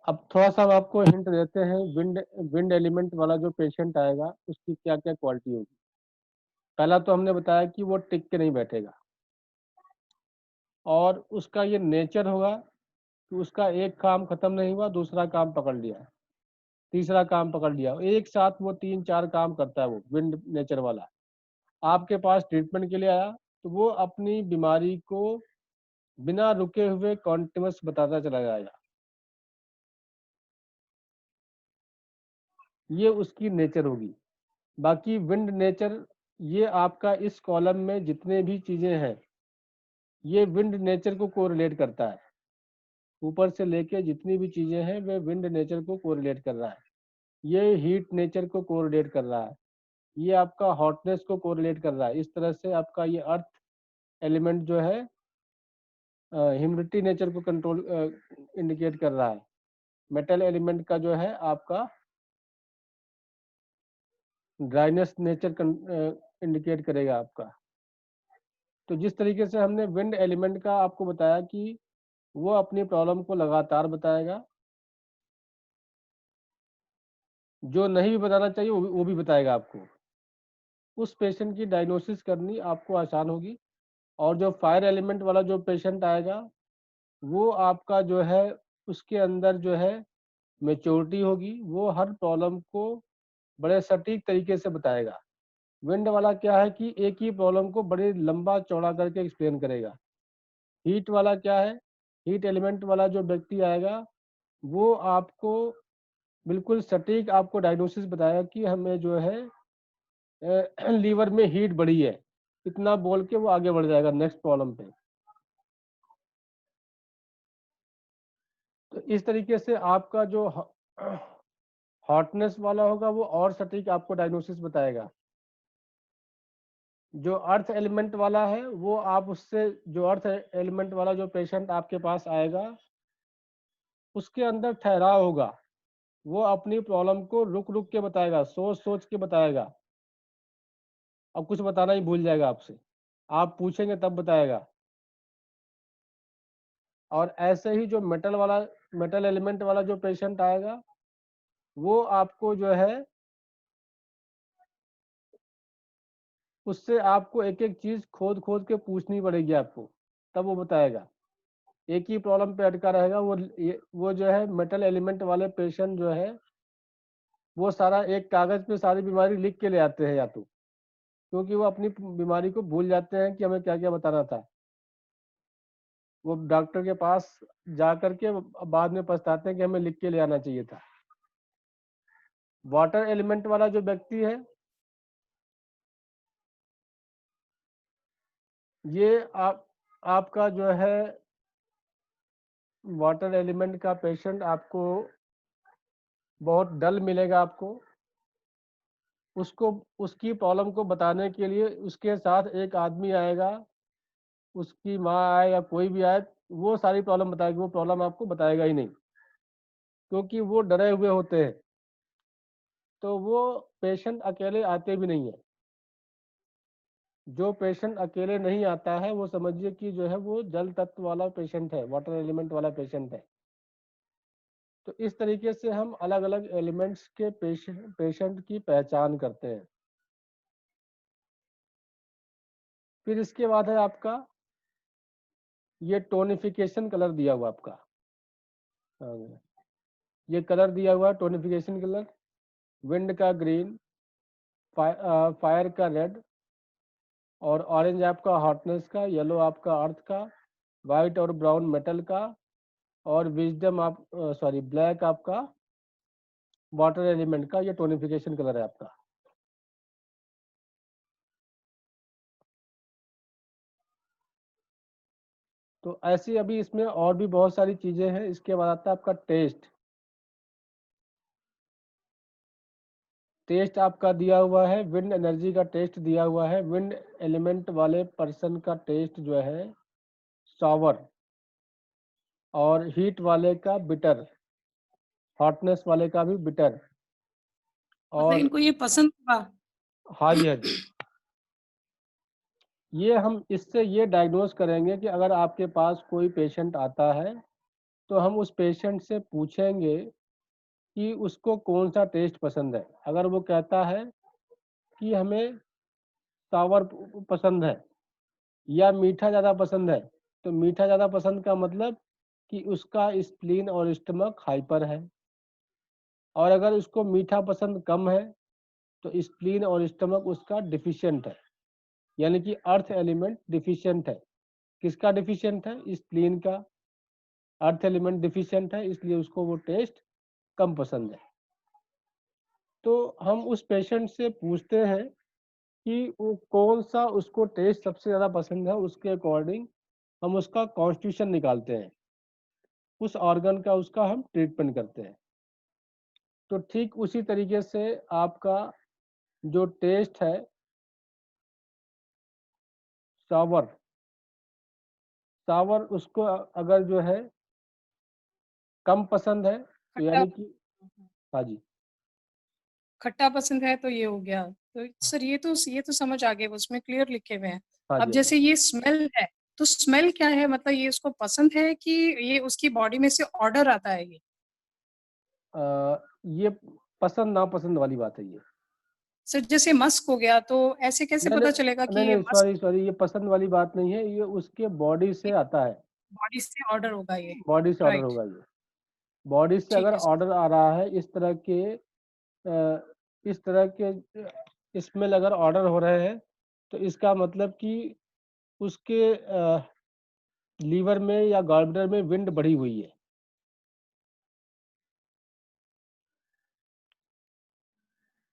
अब थोड़ा सा हम आपको हिंट देते हैं, विंड विंड एलिमेंट वाला जो पेशेंट आएगा उसकी क्या क्या क्वालिटी होगी। पहला तो हमने बताया कि वो टिक के नहीं बैठेगा, और उसका ये नेचर होगा कि उसका एक काम खत्म नहीं हुआ दूसरा काम पकड़ लिया, तीसरा काम पकड़ लिया, एक साथ वो 3-4 काम करता है। वो विंड नेचर वाला आपके पास ट्रीटमेंट के लिए आया तो वो अपनी बीमारी को बिना रुके हुए कॉन्टिन्यूस बताता चला जाएगा। ये उसकी नेचर होगी। बाकी विंड नेचर, ये आपका इस कॉलम में जितने भी चीजें हैं ये विंड नेचर को कोरिलेट करता है। ऊपर से लेके जितनी भी चीजें हैं वे विंड नेचर को कोरिलेट कर रहा है। ये हीट नेचर को कोरिलेट कर रहा है, ये आपका हॉटनेस को कोरिलेट कर रहा है। इस तरह से आपका ये अर्थ एलिमेंट जो है ह्यूमिडिटी नेचर को कंट्रोल इंडिकेट कर रहा है। मेटल एलिमेंट का जो है आपका ड्राइनेस नेचर इंडिकेट करेगा आपका। तो जिस तरीके से हमने विंड एलिमेंट का आपको बताया कि वो अपनी प्रॉब्लम को लगातार बताएगा, जो नहीं भी बताना चाहिए वो भी बताएगा आपको। उस पेशेंट की डायग्नोसिस करनी आपको आसान होगी। और जो फायर एलिमेंट वाला जो पेशेंट आएगा वो आपका जो है उसके अंदर जो है मेच्योरिटी होगी, वो हर प्रॉब्लम को बड़े सटीक तरीके से बताएगा। विंड वाला क्या है कि एक ही प्रॉब्लम को बड़े लंबा चौड़ा करके एक्सप्लेन करेगा। हीट वाला क्या है, हीट एलिमेंट वाला जो व्यक्ति आएगा वो आपको बिल्कुल सटीक आपको डायग्नोसिस बताएगा कि हमें जो है लीवर में हीट बढ़ी है, इतना बोल के वो आगे बढ़ जाएगा नेक्स्ट प्रॉब्लम पे। तो इस तरीके से आपका जो हॉटनेस वाला होगा वो और सटीक आपको डायग्नोसिस बताएगा। जो अर्थ एलिमेंट वाला है वो आप उससे, जो अर्थ एलिमेंट वाला जो पेशेंट आपके पास आएगा उसके अंदर ठहराव होगा, वो अपनी प्रॉब्लम को रुक रुक के बताएगा, सोच सोच के बताएगा। अब कुछ बताना ही भूल जाएगा आपसे, आप पूछेंगे तब बताएगा। और ऐसे ही जो मेटल एलिमेंट वाला जो पेशेंट आएगा वो आपको जो है उससे आपको एक एक चीज खोद खोद के पूछनी पड़ेगी आपको, तब वो बताएगा। एक ही प्रॉब्लम पे अटका रहेगा वो जो है मेटल एलिमेंट वाले पेशेंट जो है वो सारा एक कागज पे सारी बीमारी लिख के ले आते हैं, या तो क्योंकि वो अपनी बीमारी को भूल जाते हैं कि हमें क्या क्या बताना था। वो डॉक्टर के पास जा करके बाद में पछताते हैं कि हमें लिख के ले आना चाहिए था। वाटर एलिमेंट वाला जो व्यक्ति है ये आपका जो है वाटर एलिमेंट का पेशेंट आपको बहुत डल मिलेगा आपको। उसको उसकी प्रॉब्लम को बताने के लिए उसके साथ एक आदमी आएगा, उसकी माँ आए या कोई भी आए, वो सारी प्रॉब्लम बताएगी, वो प्रॉब्लम आपको बताएगा ही नहीं क्योंकि वो डरे हुए होते हैं। तो वो पेशेंट अकेले आते भी नहीं है। जो पेशेंट अकेले नहीं आता है वो समझिए कि जो है वो जल तत्व वाला पेशेंट है, वाटर एलिमेंट वाला पेशेंट है। तो इस तरीके से हम अलग अलग एलिमेंट्स के पेशेंट की पहचान करते हैं। फिर इसके बाद है आपका ये टोनिफिकेशन कलर दिया हुआ आपका। हाँ, ये कलर दिया हुआ है टोनिफिकेशन कलर। विंड का ग्रीन, फायर का रेड, और ऑरेंज आपका हॉटनेस का, येलो आपका अर्थ का, वाइट और ब्राउन मेटल का, और विजडम आप सॉरी ब्लैक आपका वाटर एलिमेंट का। ये टोनिफिकेशन कलर है आपका। तो ऐसी अभी इसमें और भी बहुत सारी चीजें हैं। इसके बाद आता है आपका टेस्ट। टेस्ट आपका दिया हुआ है, विंड एनर्जी का टेस्ट दिया हुआ है। विंड एलिमेंट वाले पर्सन का टेस्ट जो है सॉवर, और हीट वाले का बिटर, हॉटनेस वाले का भी बिटर। मतलब और इनको ये पसंद था। हाँ जी, हाँ जी, ये हम इससे ये डायग्नोज करेंगे कि अगर आपके पास कोई पेशेंट आता है तो हम उस पेशेंट से पूछेंगे कि उसको कौन-सा टेस्ट पसंद है। अगर वो कहता है कि हमें सावर पसंद है या मीठा ज़्यादा पसंद है, तो मीठा ज़्यादा पसंद का मतलब कि उसका स्प्लीन और स्टमक हाइपर है। और अगर उसको मीठा पसंद कम है, तो स्प्लीन और स्टमक उसका डिफिशिएंट है, यानी कि अर्थ एलिमेंट डिफिशिएंट है। किसका डिफिशिएंट है? स्प्लीन का। अर्थ एलिमेंट डिफिशिएंट है, इसलिए उसको वो टेस्ट कम पसंद है। तो हम उस पेशेंट से पूछते हैं कि वो कौन-सा उसको टेस्ट सबसे ज़्यादा पसंद है, उसके अकॉर्डिंग हम उसका कॉन्स्टिट्यूशन निकालते हैं। उस ऑर्गन का उसका हम ट्रीटमेंट करते हैं। तो ठीक उसी तरीके से आपका जो टेस्ट है सावर, सावर उसको अगर जो है कम पसंद है, तो खट्टा यानी कि हाँ जी, खट्टा पसंद है तो ये हो गया। तो सर ये तो समझ आ गए, उसमें क्लियर लिखे हुए हैं। हाँ अब जी, हाँ जैसे जी। ये स्मेल है, तो स्मेल क्या है? मतलब ये उसको पसंद है कि ये उसकी बॉडी में से ऑर्डर आता है ये? ये पसंद नापसंद वाली बात है ये। सर जैसे मस्क हो गया, तो ऐसे कैसे नहीं, पता नहीं, चलेगा कि नहीं, ये नहीं, मस्क सॉरी, ये पसंद वाली बात नहीं है, ये उसके बॉडी से आता है। बॉडी से ऑर्डर होगा ये? बॉडी से ऑर्डर राइट, होगा ये। बॉडी से ठीक अगर है सर। ऑर्डर आ रहा है इस तरह के स्मेल अगर ऑर्डर हो रहे हैं, तो इसका मतलब कि उसके लीवर में या गॉलब्लैडर में विंड बढ़ी हुई है।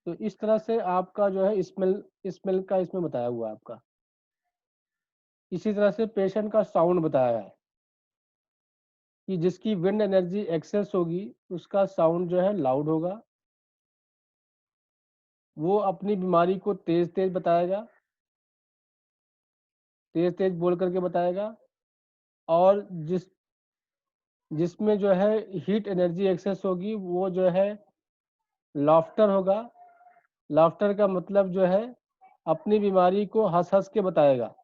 तो इस तरह से आपका जो है स्मेल स्मेल का इसमें बताया हुआ है आपका। इसी तरह से पेशेंट का साउंड बताया है कि जिसकी विंड एनर्जी एक्सेस होगी, उसका साउंड जो है लाउड होगा। वो अपनी बीमारी को तेज-तेज बताएगा, तेज-तेज बोल कर के बताएगा। और जिसमें जो है हीट एनर्जी एक्सेस होगी, वो जो है लाफ्टर होगा। लाफ्टर का मतलब जो है अपनी बीमारी को हँस-हँस के बताएगा।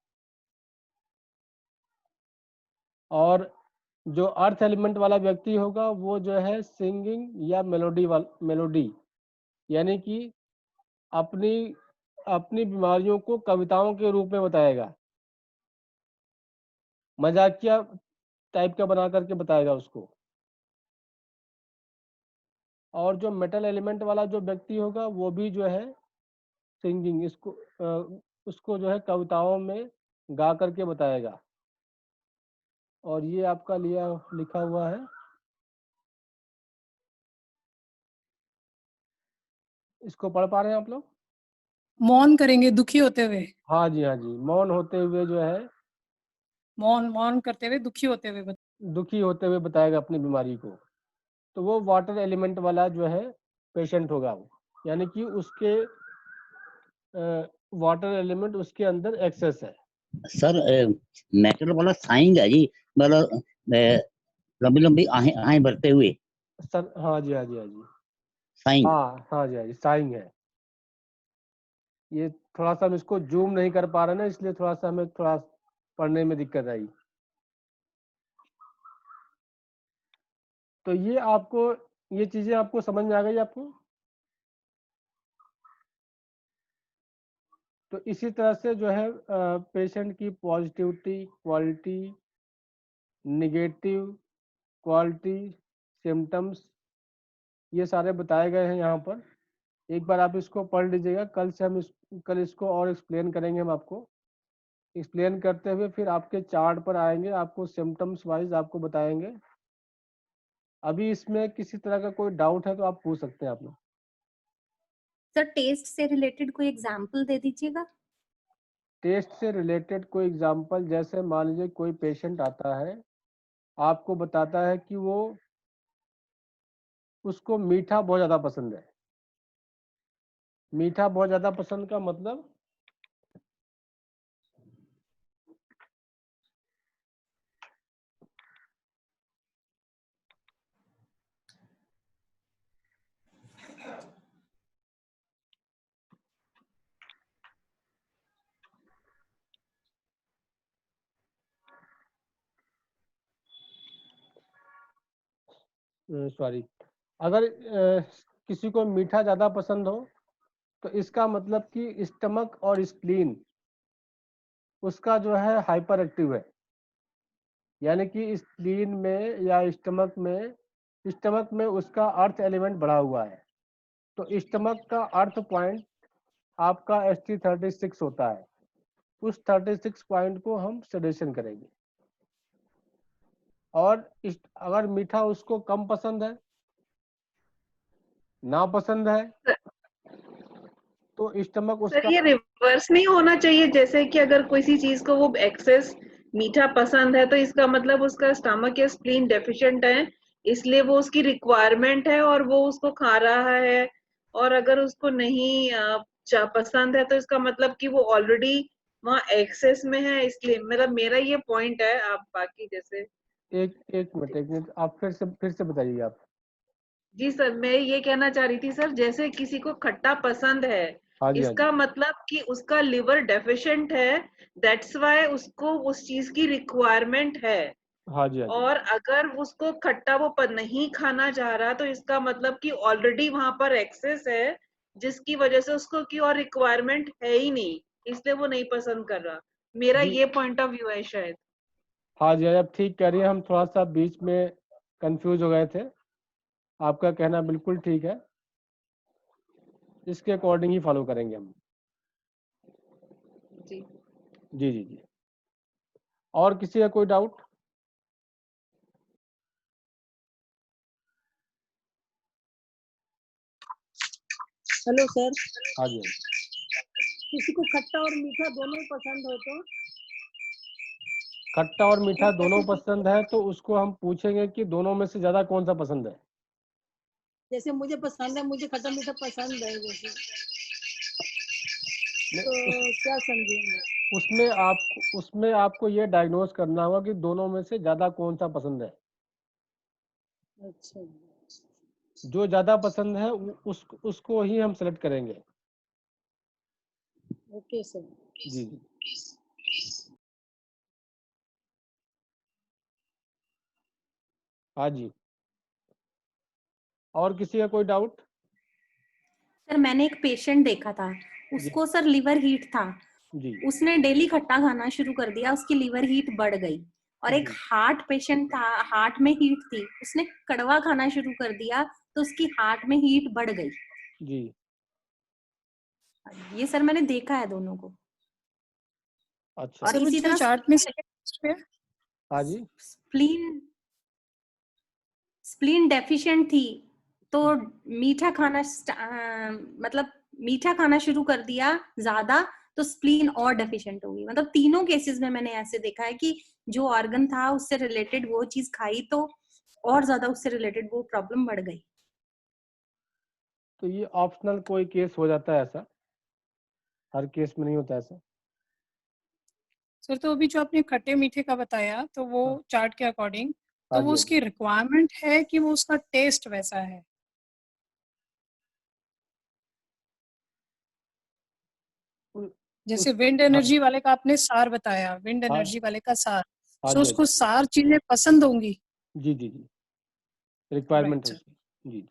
और जो अर्थ एलिमेंट वाला व्यक्ति होगा, वो जो है सिंगिंग या मेलोडी, यानी कि अपनी अपनी बीमारियों को कविताओं के रूप में बताएगा। मज़ाकिया टाइप का बना कर के बताएगा उसको। और जो मेटल एलिमेंट वाला जो व्यक्ति होगा, वो भी जो है सिंगिंग उसको जो है कविताओं में गा कर के बताएगा। और ये आपका लिखा हुआ है। इसको पढ़ पा रहे हैं आप लोग? मौन करेंगे दुखी होते हुए, हाँ जी, हाँ जी। मौन होते हुए जो है मौन मौन करते हुए, दुखी होते हुए दुखी होते हुए बताएगा अपनी बीमारी को। तो वो वाटर एलिमेंट वाला जो है पेशेंट होगा वो। यानी कि उसके वाटर एलिमेंट उसके अंदर एक्सेस है। सर मेटल वाला साइंग है जी, मतलब लंबी लंबी आहें आहें भरते हुए सर हाँ जी, हाँ जी, हाँ जी। साइंग। हाँ, हाँ जी, हाँ जी, साइंग है। ये थोड़ा-सा हम इसको ज़ूम नहीं कर पा रहे ना, इसलिए थोड़ा-सा हमें थोड़ा पढ़ने में दिक्कत आई। तो ये चीज़ें आपको समझ में आ गई आपको? तो इसी तरह से जो है पेशेंट की positivity, quality, negative, quality, symptoms ये सारे बताए गए हैं यहाँ पर। एक बार आप इसको पढ़ लीजिएगा। कल इसको और एक्सप्लेन करेंगे हम आपको। एक्सप्लेन करते हुए फिर आपके चार्ट पर आएँगे, आपको सिम्पटम्स वाइज़ आपको बताएँगे। अभी इसमें किसी तरह का कोई डाउट है तो आप पूछ सकते हैं आप लोग। सर टेस्ट से रिलेटेड कोई एग्जांपल दे दीजिएगा। टेस्ट से रिलेटेड कोई एग्जांपल, जैसे मान लीजिए कोई पेशेंट आता है, आपको बताता है कि उसको मीठा बहुत ज़्यादा पसंद है। मीठा बहुत ज़्यादा पसंद का मतलब सॉरी, अगर किसी को मीठा ज़्यादा पसंद हो तो इसका मतलब कि स्टमक और स्प्लीन उसका जो है हाइपर एक्टिव है, यानी कि स्प्लीन में या स्टमक में उसका अर्थ एलिमेंट बढ़ा हुआ है। तो स्टमक का अर्थ पॉइंट आपका ST36 होता है, उस 36 पॉइंट को हम सेडेशन करेंगे। और अगर मीठा उसको कम पसंद है, ना पसंद है, तो स्टमक सर उसका ये रिवर्स नहीं होना चाहिए, जैसे कि अगर किसी चीज को वो एक्सेस मीठा पसंद है तो इसका मतलब उसका स्टमक या स्प्लीन डेफिशिएंट है, इसलिए वो उसकी रिक्वायरमेंट है और वो उसको खा रहा है। और अगर उसको नहीं पसंद है तो इसका मतलब कि वो ऑलरेडी वहाँ एक्सेस में है, इसलिए मतलब मेरा ये पॉइंट है। आप बाकी जैसे एक मिनट आप फिर से बताइए आप। जी सर, मैं ये कहना चाह रही थी सर, जैसे किसी को खट्टा पसंद है, हाँ जी, हाँ इसका जी, मतलब कि उसका लिवर डेफिशिएंट है, दैट्स वाई उसको उस चीज की रिक्वायरमेंट है। हाँ जी, हाँ जी, और अगर उसको खट्टा वो नहीं खाना चाह रहा तो इसका मतलब कि ऑलरेडी वहां पर एक्सेस है, जिसकी वजह से उसको की और रिक्वायरमेंट है ही नहीं, इसलिए वो नहीं पसंद कर रहा। मेरा जी, ये पॉइंट ऑफ व्यू है शायद। हाँ जी, आप ठीक कह रही हैं, हम थोड़ा सा बीच में कंफ्यूज हो गए थे। आपका कहना बिल्कुल ठीक है, इसके अकॉर्डिंग ही फॉलो करेंगे हम। जी जी जी जी। और किसी का कोई डाउट? हेलो सर, हाँ जी, किसी को खट्टा और मीठा दोनों पसंद हो तो खट्टा और मीठा दोनों पसंद है तो उसको हम पूछेंगे कि दोनों में से ज्यादा कौन सा पसंद है। जैसे मुझे पसंद है, मुझे खट्टा मीठा पसंद है जैसे, तो क्या समझेंगे? उसमें आपको ये डायग्नोज करना होगा कि दोनों में से ज्यादा कौन सा पसंद है। अच्छा, जो ज्यादा पसंद है उसको ही हम सेलेक्ट करेंगे। Okay sir. जी जी। हाँ जी। और किसी का कोई डाउट? सर मैंने एक पेशेंट देखा था, जी उसको सर लिवर हीट था, जी उसने डेली खट्टा खाना शुरू कर दिया, उसकी लिवर हीट बढ़ गई। और एक जी हार्ट पेशेंट था, हार्ट में हीट थी, उसने कड़वा खाना शुरू कर दिया तो उसकी हार्ट में हीट बढ़ गई। जी। ये सर मैंने देखा है दोनों को। अच्छा। और सर वो इसी जो तरह चार्ट में सेकंड पे है, हाँ जी। स्प्लीन स्प्लीन डेफिशिएंट थी तो मीठा खाना मतलब मीठा खाना शुरू कर दिया ज्यादा, तो स्प्लीन और डेफिशिएंट होगी। मतलब तीनों केसेस में मैंने ऐसे देखा है कि जो ऑर्गन था उससे रिलेटेड वो चीज खाई तो और ज्यादा उससे रिलेटेड वो प्रॉब्लम बढ़ गई। तो ये ऑप्शनल कोई केस हो जाता है ऐसा, हर केस में नहीं होता ऐसा। सर तो अभी जो आपने खट्टे मीठे का बताया तो वो हाँ चार्ट के अकॉर्डिंग, हाँ तो वो जी, हाँ उसकी रिक्वायरमेंट है कि वो उसका टेस्ट वैसा है। जी। जैसे उस विंड हाँ एनर्जी वाले का आपने सार बताया, विंड हाँ एनर्जी वाले का सार, हाँ सो जी, हाँ उसको जी, सार चीजें पसंद होंगी। जी जी जी, रिक्वायरमेंट राइट है सर। उसकी। जी जी।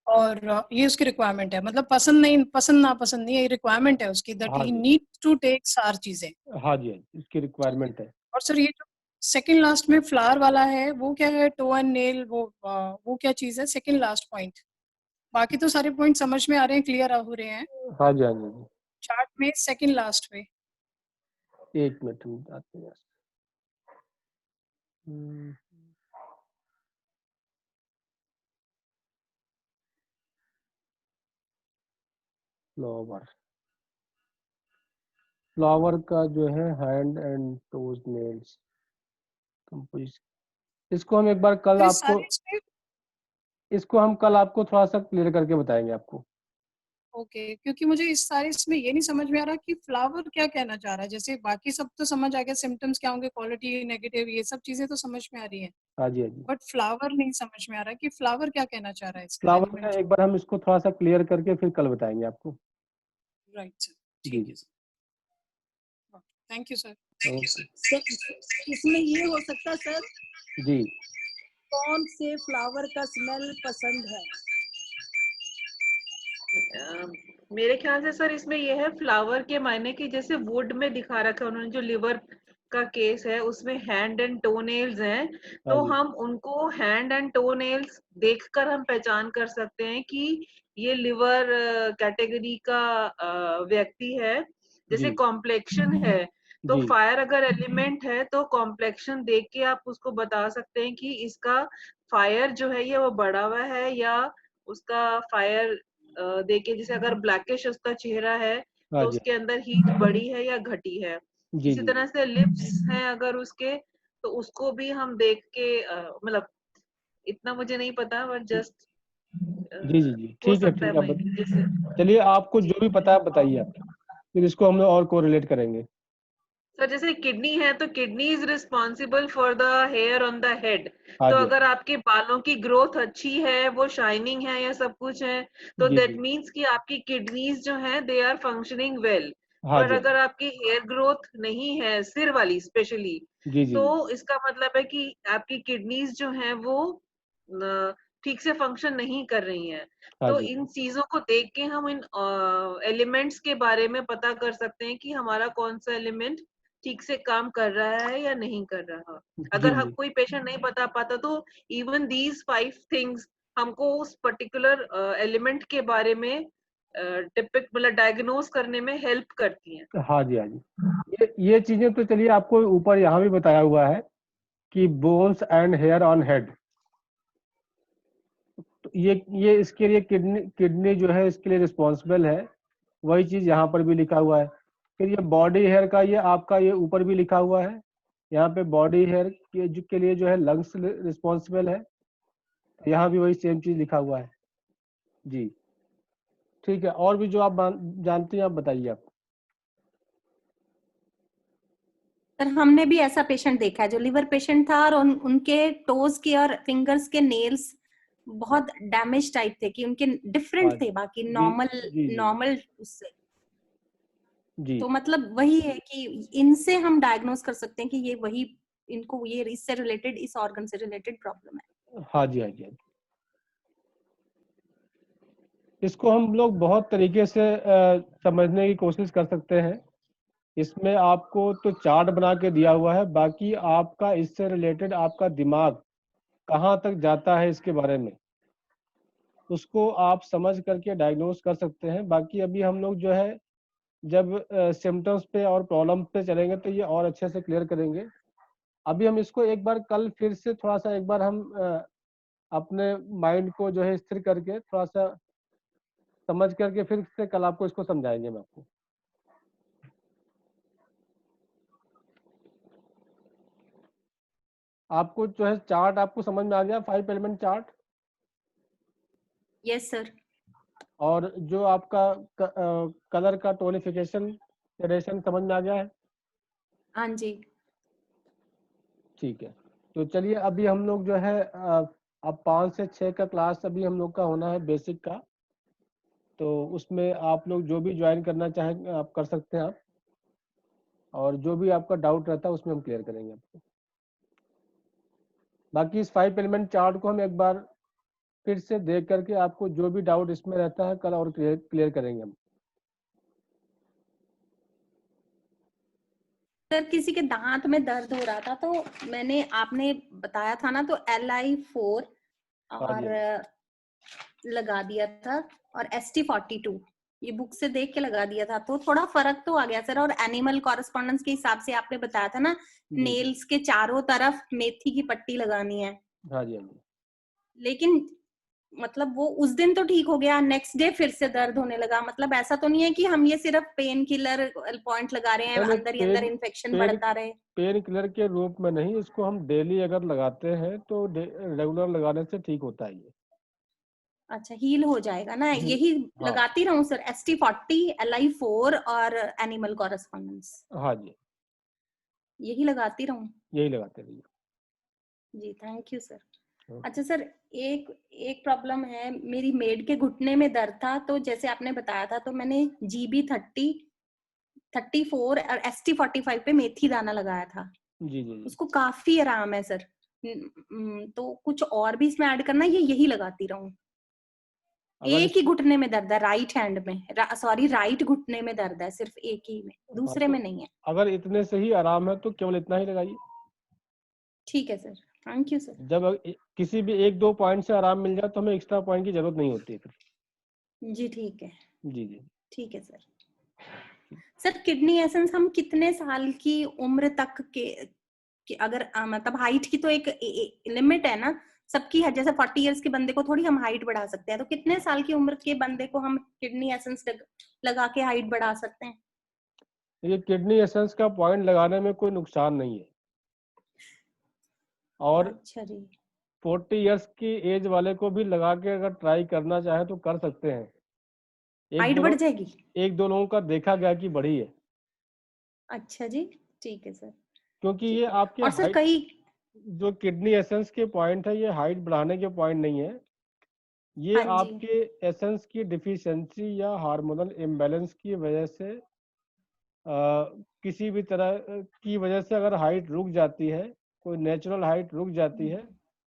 और ये उसकी रिक्वायरमेंट है, मतलब पसंद नहीं, पसंद नापसंद नहीं है, ये रिक्वायरमेंट है उसकी, दैट हाँ ही जी, नीड टू टेक सार चीजें। हाँ जी, हाँ जी, उसकी ठीक है। रिक्वायरमेंट है। और सर ये जो सेकंड लास्ट में फ्लावर वाला है वो क्या है, टो एंड नेल, वो क्या चीज है सेकंड लास्ट पॉइंट? बाकी तो सारे पॉइंट समझ में आ रहे हैं, क्लियर हो रहे हैं। हाँ जी, हाँ जी, हाँ चार्ट में सेकंड लास्ट पे जी। एक मिनट हम बताते हैं। हम्म, फ्लावर फ्लावर का जो है hand and toes nails composition, sir इस सारे इसमें। इसको हम कल आपको थोड़ा सा क्लियर करके बताएंगे आपको। ओके, क्योंकि मुझे इस सारे इसमें ये नहीं समझ में आ रहा कि फ्लावर क्या कहना चाह रहा है। जैसे बाकी सब तो समझ आ गया, सिम्टम्स क्या होंगे, क्वालिटी नेगेटिव, ये सब चीजें तो समझ में आ रही है, हाँ जी, हाँ जी। बट फ्लावर नहीं समझ में आ रहा कि फ्लावर क्या कहना चाह रहा है इसका फ्लावर का एलिमेंट एक जो। बार हम इसको थोड़ा सा क्लियर करके फिर कल बताएंगे आपको। राइट सर, जी ठीक है जी। Sir, thank you sir. Okay. Sir, इसमें ये हो सकता है सर, जी कौन से फ्लावर का स्मेल पसंद है? मेरे ख्याल से सर इसमें यह है फ्लावर के मायने की, जैसे वुड में दिखा रखा है उन्होंने, जो लिवर का केस है उसमें हैंड एंड टो नेल्स हैं, हाँ तो जी, हम उनको हैंड एंड टो नेल्स देखकर हम पहचान कर सकते हैं कि ये लिवर कैटेगरी का व्यक्ति है। जैसे जी, कॉम्प्लेक्शन है, तो जी, फायर अगर एलिमेंट है तो कॉम्प्लेक्शन देख के आप उसको बता सकते हैं कि इसका फायर जो है ये वो बढ़ा हुआ है, या उसका फायर देखे, जैसे अगर ब्लैकिश उसका चेहरा है हाँ तो जी, उसके अंदर हीट बढ़ी है या घटी है। जी, इसी जी, तरह से लिप्स हैं अगर उसके, तो उसको भी हम देख के मतलब इतना मुझे नहीं पता, बट जस्ट जी, जी, जी, हो ठीक सकता है, है अब वही जैसे। चलिए आपको जी जो भी पता है बताइए आप, फिर इसको हम लोग और कोरिलेट करेंगे। सर, जैसे किडनी है तो kidney is responsible for the hair on the head. हाँ तो जी, अगर आपके बालों की ग्रोथ अच्छी है, वो शाइनिंग है या सब कुछ है, तो जी, दैट जी, मीन्स कि आपकी किडनीज जो है दे आर फंक्शनिंग वेल। हाँ पर जी, अगर आपकी हेयर ग्रोथ नहीं है, सिर वाली स्पेशली, जी, जी, तो जी, इसका मतलब है कि आपकी किडनीज जो है वो ठीक से फंक्शन नहीं कर रही हैं। हाँ तो जी, इन चीजों को देख के हम इन एलिमेंट्स के बारे में पता कर सकते हैं कि हमारा कौन सा एलिमेंट ठीक से काम कर रहा है या नहीं कर रहा। जी, अगर जी, कोई पेशेंट नहीं बता पाता तो इवन दीज 5 थिंग्स हमको उस पर्टिकुलर एलिमेंट के बारे में टिपिक मतलब डायग्नोज करने में हेल्प करती हैं। हाँ जी, हाँ जी, ये चीजें तो चलिए आपको ऊपर यहाँ भी बताया हुआ है कि bones and hair on head, तो ये इसके लिए किडनी किडनी जो है इसके लिए रिस्पॉन्सिबल है, वही चीज यहाँ पर भी लिखा हुआ है। फिर ये बॉडी हेयर का ये आपका ये ऊपर भी लिखा हुआ है, यहाँ पे बॉडी हेयर के लिए जो है लंग्स रिस्पॉन्सिबल है, यहाँ भी वही सेम चीज लिखा हुआ है। जी, ठीक है, और भी जो आप जानती हैं आप बताइए आप। सर हमने भी ऐसा पेशेंट देखा है जो लिवर पेशेंट था, और उनके टोज के और फिंगर्स के नेल्स बहुत डैमेज टाइप थे, कि उनके डिफरेंट हाँ थे बाकी जी, नॉर्मल जी, जी, नॉर्मल उससे। जी, तो मतलब वही है कि इनसे हम डायग्नोज कर सकते हैं कि ये वही, इनको ये इससे रिलेटेड, इस ऑर्गन से रिलेटेड प्रॉब्लम है। हाँ जी, हाँ जी, हाँ जी। इसको हम लोग बहुत तरीके से समझने की कोशिश कर सकते हैं। इसमें आपको तो चार्ट बना के दिया हुआ है, बाकी आपका इससे रिलेटेड आपका दिमाग कहाँ तक जाता है इसके बारे में, उसको आप समझ करके डायग्नोज कर सकते हैं। बाकी अभी हम लोग जो है जब सिम्टम्स पे और प्रॉब्लम पे चलेंगे तो ये और अच्छे से क्लियर करेंगे। अभी हम इसको एक बार कल फिर से थोड़ा सा एक बार हम अपने माइंड को जो है स्थिर करके थोड़ा सा समझ करके फिर से कल आपको इसको समझाएंगे मैं आपको। आपको जो है चार्ट आपको समझ में आ गया, 5 एलिमेंट चार्ट, यस सर। और जो आपका कलर का टोनिफिकेशन ग्रेडेशन समझ में आ गया है। हाँ जी। ठीक है, तो चलिए अभी हम लोग जो है अब 5 से 6 का क्लास अभी हम लोग का होना है बेसिक का, तो उसमें आप लोग जो भी ज्वाइन करना चाहें आप कर सकते हैं आप, और जो भी आपका डाउट रहता है उसमें हम क्लियर करेंगे आपको। बाकी इस 5 एलिमेंट चार्ट को हम एक बार फिर से देख करके आपको जो भी डाउट इसमें रहता है कल और क्लियर करेंगे हम। सर किसी के दांत में दर्द हो रहा था, तो मैंने, आपने बताया था ना, तो Li4 हाँ जी, और हाँ लगा दिया था, और ST42 ये बुक से देख के लगा दिया था, तो थोड़ा फर्क तो आ गया सर। और एनिमल कॉरेस्पॉन्डेंस के हिसाब से आपने बताया था ना, जी, जी, नेल्स के चारों तरफ मेथी की पट्टी लगानी है, हाँ जी, हाँ जी। लेकिन मतलब वो उस दिन तो ठीक हो गया, नेक्स्ट डे फिर से दर्द होने लगा। मतलब ऐसा तो नहीं है कि हम ये सिर्फ पेन किलर पॉइंट लगा रहे हैं, नहीं नहीं, अंदर ही अंदर इन्फेक्शन पेन बढ़ता रहे? पेन किलर के रूप में नहीं, इसको हम डेली अगर लगाते हैं तो रेगुलर लगाने से ठीक होता है ये। अच्छा, हील हो जाएगा ना? ही- यही हाँ, लगाती रहूं सर, ST40, Li4 और एनिमल कॉरेस्पॉन्डेंस, हाँ जी, यही लगाती रहूं? यही लगाते रहिए। जी थैंक यू सर। हाँ, अच्छा सर, एक एक प्रॉब्लम है, मेरी मेड के घुटने में दर्द था, तो जैसे आपने बताया था, तो मैंने GB30, 34 और ST45 पे मेथी दाना लगाया था, जी, जी, जी, उसको काफी आराम है सर। तो कुछ और भी इसमें ऐड करना है, ये यही लगाती रहूं? अगर एक ही इस घुटने में दर्द है, राइट हैंड में, सॉरी राइट घुटने में दर्द है, सिर्फ एक ही में, हाँ, दूसरे तो में नहीं है। अगर इतने से ही आराम है तो केवल इतना ही लगाइए। ठीक है सर, थैंक यू सर। जब किसी भी 1-2 पॉइंट से आराम मिल जाए तो हमें एक्स्ट्रा पॉइंट की जरूरत नहीं होती है फिर। जी ठीक है, जी जी। ठीक है सर। सर किडनी एसेंस हम कितने साल की उम्र तक के अगर मतलब हाइट की तो एक लिमिट है ना सबकी है, जैसे 40 इयर्स के बंदे को थोड़ी हम हाइट बढ़ा सकते हैं, तो कितने साल की उम्र के बंदे को हम किडनी एसेंस लगा के हाइट बढ़ा सकते हैं? ये किडनी एसेंस का पॉइंट लगाने में कोई नुकसान नहीं है, और अच्छा जी। 40 इयर्स की एज वाले को भी लगा के अगर ट्राई करना चाहे तो कर सकते हैं। हाइट बढ़ जाएगी? 1-2 लोगों का देखा गया कि बढ़ी है, अच्छा जी, ठीक है सर। क्योंकि ठीक ये है। आपके और सर हाइट, कई जो किडनी एसेंस के पॉइंट है ये हाइट बढ़ाने के पॉइंट नहीं है, ये हाँ जी, आपके एसेंस की डिफिशियंसी या हार्मोनल इम्बैलेंस की वजह से किसी भी तरह की वजह से अगर हाइट रुक जाती है, कोई नेचुरल हाइट रुक जाती है,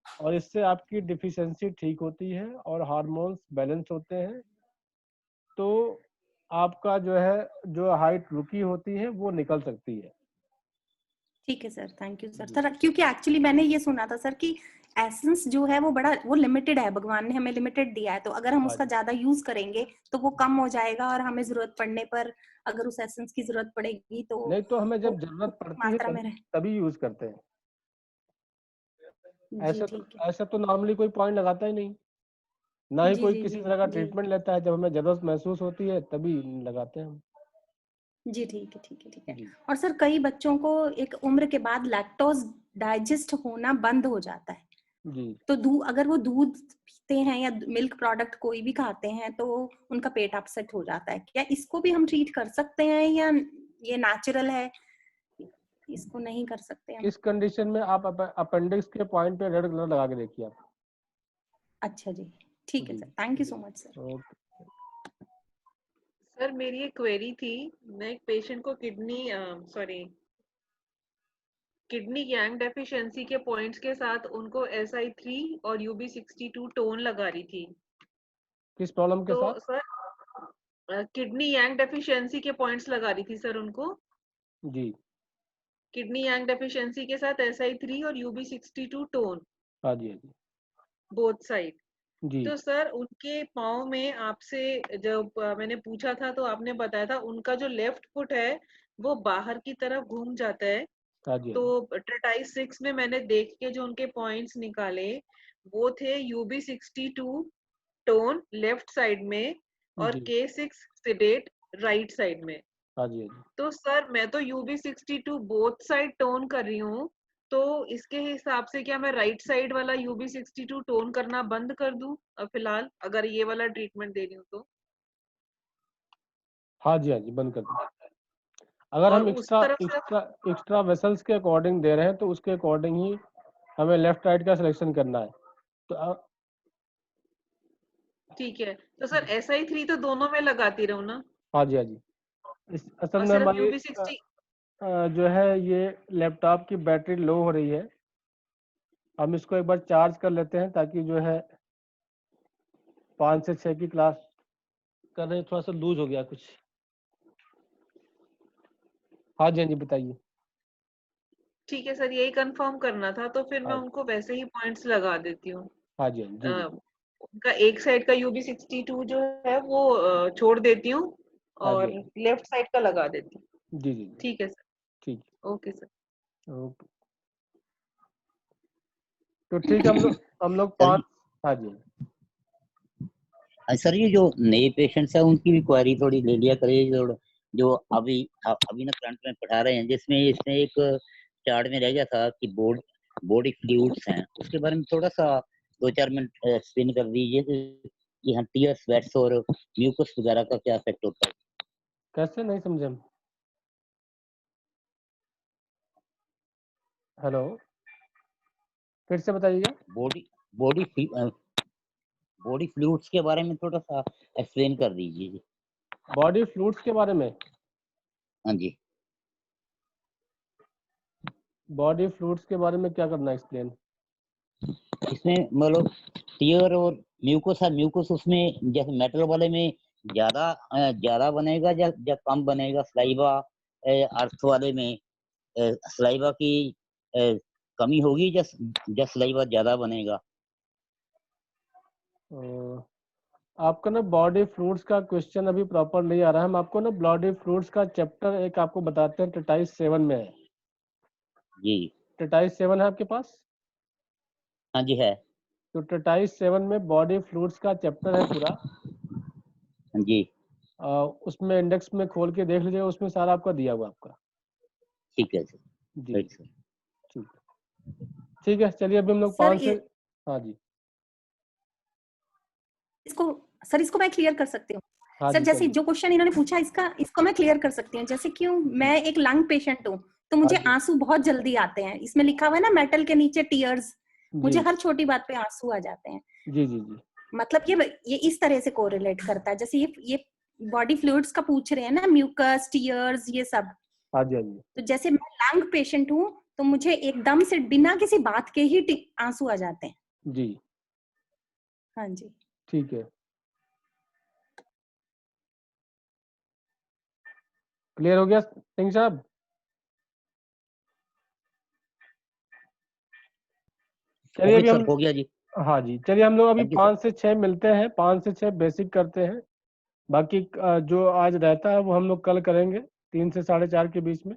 और इससे आपकी डिफिशियंसी ठीक होती है और हार्मोन्स बैलेंस होते हैं, तो आपका जो है जो हाइट रुकी होती है वो निकल सकती है। ठीक है सर, थैंक यू सर। जी। सर क्योंकि एक्चुअली मैंने ये सुना था सर कि एसेंस जो है वो बड़ा वो लिमिटेड है, भगवान ने हमें लिमिटेड दिया है, तो अगर हम हाँ उसका जी। ज्यादा यूज करेंगे तो वो कम हो जाएगा, और हमें जरूरत पड़ने पर अगर उस एसेंस की जरूरत पड़ेगी तो नहीं तो हमें वो जब जरूरत उतनी पड़ती है मात्रा में रहे। तभी यूज करते हैं। जी ठीक है। ऐसा तो नॉर्मली कोई पॉइंट लगाता ही नहीं, ना ही जी कोई जी किसी जी तरह का जी ट्रीटमेंट लेता है, जब हमें जरूरत महसूस होती है तभी लगाते हैं हम। जी ठीक है, ठीक है, ठीक है। जी और सर कई बच्चों को एक उम्र के बाद लैक्टोज डाइजेस्ट होना बंद हो जाता है, जी। तो अगर वो दूध पीते हैं या मिल्क प्रोडक्ट कोई भी खाते हैं तो उनका पेट अपसेट हो जाता है, क्या इसको भी हम ट्रीट कर सकते हैं या ये नेचुरल है, इसको नहीं कर सकते हम? इस कंडीशन में आप अपेंडिक्स के पॉइंट पे रेड कलर लगा के देखिए आप। अच्छा जी, ठीक है जी सर, थैंक यू जी। So much sir. Okay. Sir मेरी एक क्वेरी थी। मैं एक पेशेंट को किडनी यांग डेफिशिएंसी के पॉइंट्स के साथ उनको SI3 और UB62 टोन लगा रही थी। किस प्रॉब्लम के तो साथ? सर किडनी यांग डेफिशिएंसी के पॉइंट्स लगा रही थी सर उनको। जी। किडनी यांग डेफिशिएंसी के साथ SI3 और UB62 टोन हाँ जी, हाँ जी। Both side. जी तो सर उनके पाँव में आपसे जब मैंने पूछा था तो आपने बताया था उनका जो लेफ्ट फुट है वो बाहर की तरफ घूम जाता है। हाँ जी, हाँ तो जी। ट्रेटाइज 6 में मैंने देख के जो उनके पॉइंट्स निकाले वो थे UB62 टोन लेफ्ट साइड में और जी। K6 सिडेट राइट साइड में। हाँ जी, हाँ जी। तो सर मैं तो UB62 बोथ साइड टोन कर रही हूँ, तो इसके हिसाब से क्या मैं राइट साइड वाला UB62 टोन करना बंद कर दूं फिलहाल, अगर ये वाला ट्रीटमेंट दे रही हूँ तो? हाँ जी, हाँ जी, बंद कर दीजिए। अगर और हम उस एक्स्ट्रा तरफ से एक्स्ट्रा एक्स्ट्रा वेसल्स के अकॉर्डिंग दे रहे हैं तो उसके अकॉर्डिंग ही हमें लेफ्ट राइट का सिलेक्शन करना है। तो ठीक है। तो सर SI3 तो दोनों में लगाती रहूं ना, हाँ जी, हाँ जी। असल और में सिर्फ हमारी UB60? जो है ये लैपटॉप की बैटरी लो हो रही है, हम इसको एक बार चार्ज कर लेते हैं ताकि जो है 5 से 6 की क्लास कर रहे हैं, थोड़ा सा लूज हो गया कुछ। हाँ जी, हाँ जी, बताइए। ठीक है सर, यही कंफर्म करना था, तो फिर मैं हाँ उनको वैसे ही पॉइंट्स लगा देती हूँ। हाँ जी, हाँ जी, जी जी। उनका एक साइड का UB62 जो है वो छोड़ देती हूँ हाँ जी, और हाँ जी, लेफ्ट साइड का लगा देती हूँ। जी जी जी। ठीक है सर। ठीक ओके सर। है, ओके। तो ठीक है, हम लोग सर 5। हाँ जी। सर ये जो नए पेशेंट्स हैं उनकी भी क्वारी थोड़ी ले लिया करिए, जो अभी ना करंट में पढ़ा रहे हैं, जिसमें इसमें एक चार्ट में रह गया था कि बॉडी फ्लूइड्स हैं, उसके बारे में थोड़ा सा 2-4 मिनट एक्सप्लेन कर दीजिए कि हम टीयर स्वेट्स और म्यूकस वगैरह का क्या इफेक्ट होता है। कैसे, नहीं समझे हम। हेलो, फिर से बताइएगा। बॉडी बॉडी बॉडी फ्लूइड्स के बारे में थोड़ा सा एक्सप्लेन कर दीजिए। बॉडी फ्लूइड्स के बारे में? हाँ जी। बॉडी फ्लूइड्स के बारे में क्या करना एक्सप्लेन? इसमें मतलब टीयर और म्यूकस उसमें जैसे मेटल वाले में ज्यादा बनेगा या कम बनेगा? सलाइवा अर्थ वाले में सलाइवा की कमी होगी या सलाइवा ज्यादा बनेगा? आपका ना बॉडी फ्लूइड्स का क्वेश्चन अभी प्रॉपर नहीं आ रहा है। हम आपको ना बॉडी फ्लूइड्स का चैप्टर एक आपको बताते हैं, टेटाइस 7 में है। जी टेटाइस 7 है आपके पास? हाँ जी है। तो टेटाइस 7 में बॉडी फ्लूइड्स का चैप्टर है पूरा। हाँ जी उसमें इंडेक्स में खोल के देख लीजिएगा, उसमें सारा आपका दिया हुआ आपका। ठीक है सर। जी राइट सर। ठीक ठीक है। चलिए अभी हम लोग सर 5 से हाँ जी इसको मैं क्लियर कर सकती हूँ। हाँ सर जी जैसे करिए। जो क्वेश्चन इन्होंने पूछा इसको मैं क्लियर कर सकती हूँ। जैसे क्यों मैं एक लंग पेशेंट हूँ तो मुझे हाँ जी आंसू बहुत जल्दी आते हैं। इसमें लिखा हुआ है ना मेटल के नीचे टीयर्स, मुझे जी हर छोटी बात पे आंसू आ जाते हैं। जी जी जी मतलब ये इस तरह से कोरिलेट करता है। जैसे ये बॉडी फ्लूइड्स का पूछ रहे हैं ना, म्यूकस, टीयर्स, ये सब। हाँ जी हाँ जी तो जैसे मैं लंग पेशेंट हूँ तो मुझे एकदम से बिना किसी बात के ही आंसू आ जाते हैं। जी हाँ जी ठीक है। क्लियर हो गया सिंह साहब? चलिए अभी सर हम हो गया जी। हाँ जी चलिए हम लोग अभी थैंक यू सर। 5 से 6 मिलते हैं, 5 से 6 बेसिक करते हैं। बाकी जो आज रहता है वो हम लोग कल करेंगे 3 से 4:30 के बीच में।